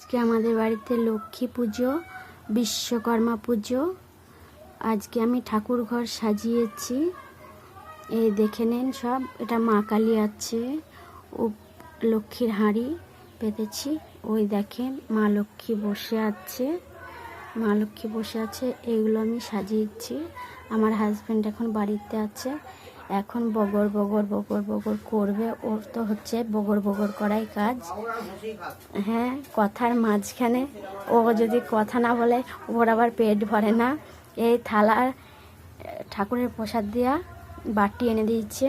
আজকে আমাদের বাড়িতে লক্ষ্মী পুজো, বিশ্বকর্মা পুজো। আজকে আমি ঠাকুর ঘর সাজিয়েছি, এই দেখে নেন সব। এটা মা কালী আছে, ও লক্ষ্মীর হাঁড়ি পেতেছি। ওই দেখেন মা লক্ষ্মী বসে আছে, মা লক্ষ্মী বসে আছে। এইগুলো আমি সাজিয়েছি। আমার হাজব্যান্ড এখন বাড়িতে আছে, এখন বগর বগর বগর বগর করবে। ওর তো হচ্ছে বগর বগর করাই কাজ। হ্যাঁ, কথার মাঝখানে ও যদি কথা না বলে ওর আবার পেট ভরে না। এই থালার ঠাকুরের প্রসাদ দেওয়া বাটি এনে দিয়েছে,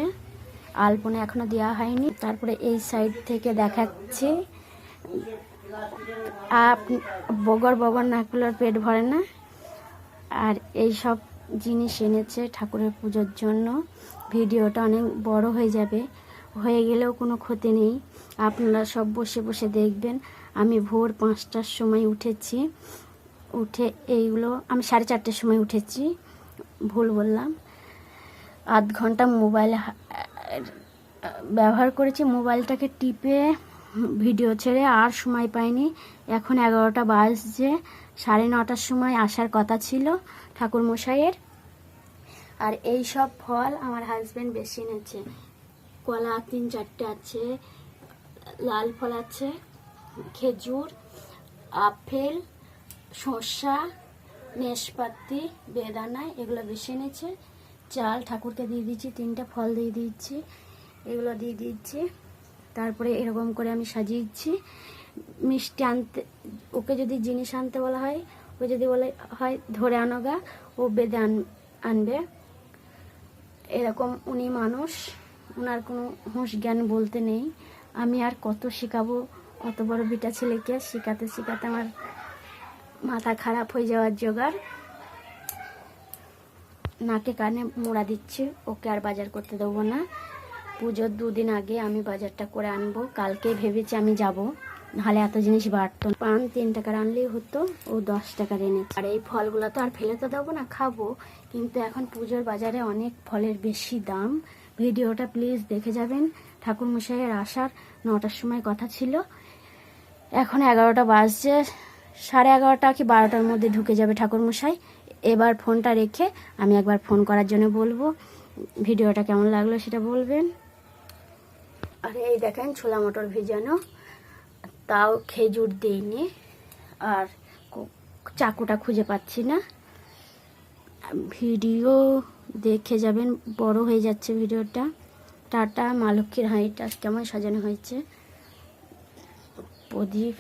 আলপনা এখনো দেওয়া হয়নি। তারপরে এই সাইড থেকে দেখাচ্ছি, বগর বগর না করলে পেট ভরে না। আর এই সব জিনিস এনেছে ঠাকুরের পুজোর জন্য। ভিডিওটা অনেক বড় হয়ে যাবে, হয়ে গেলেও কোনো ক্ষতি নেই, আপনারা সব বসে বসে দেখবেন। আমি ভোর 5টার সময় উঠেছি, উঠে এইগুলো আমি 4:30টার সময় উঠেছি, ভুল বললাম। আধ ঘন্টা মোবাইল ব্যবহার করেছি, মোবাইলটাকে টিপে ভিডিও ছেড়ে আর সময় পাইনি। এখন 11টা বাজছে, 9:30টার সময় আসার কথা ছিল ঠাকুরমশাইয়ের। আর এই সব ফল আমার হাজব্যান্ড বেশি এনেছে। কলা 3-4টে আছে, লাল ফল আছে, খেজুর, আপেল, শসা, নেশপাতি, বেদানা, এগুলো বেশি এনেছে। চাল ঠাকুরকে দিয়ে দিচ্ছি, 3টে ফল দিয়ে দিচ্ছি, এগুলো দিয়ে দিচ্ছি। তারপরে এরকম করে আমি সাজিয়েছি। মিষ্টি আনতে, ওকে যদি জিনিস আনতে বলা হয়, ও যদি বলে হয় ধরে আনোগা, ও বেঁধে আনবে। এরকম উনি মানুষ, ওনার কোনো হুঁশ জ্ঞান বলতে নেই। আমি আর কত শেখাবো অত বড় বিটা ছেলেকে, শেখাতে শেখাতে আমার মাথা খারাপ হয়ে যাওয়ার জোগাড়। নাকে কানে মোড়া দিচ্ছে, ওকে আর বাজার করতে দেবো না। পুজোর 2 দিন আগে আমি বাজারটা করে আনবো। কালকে ভেবেছি আমি যাব, নাহলে এত জিনিস বাড়তো। পান 3 টাকার আনলেই হতো, ও 10 টাকার এনেছে। আর এই ফলগুলো তো আর ফেলে তো দেবো না, খাবো। কিন্তু এখন পুজোর বাজারে অনেক ফলের বেশি দাম। ভিডিওটা প্লিজ দেখে যাবেন। ঠাকুরমশাইয়ের আসার 9টার সময় কথা ছিল, এখন 11টা বাজছে। 11:30 কি 12টার মধ্যে ঢুকে যাবে ঠাকুরমশাই। এবার ফোনটা রেখে আমি একবার ফোন করার জন্য বলবো। ভিডিওটা কেমন লাগলো সেটা বলবেন। আর এই দেখেন ছোলা মটর ভেজানো, তাও খেজুর দিইনি। আর চাকুটা খুঁজে পাচ্ছি না। ভিডিও দেখে যাবেন, বড় হয়ে যাচ্ছে ভিডিওটা। টাটা। মা লক্ষ্মীর হাঁড়িটা কেমন সাজানো হয়েছে, প্রদীপ।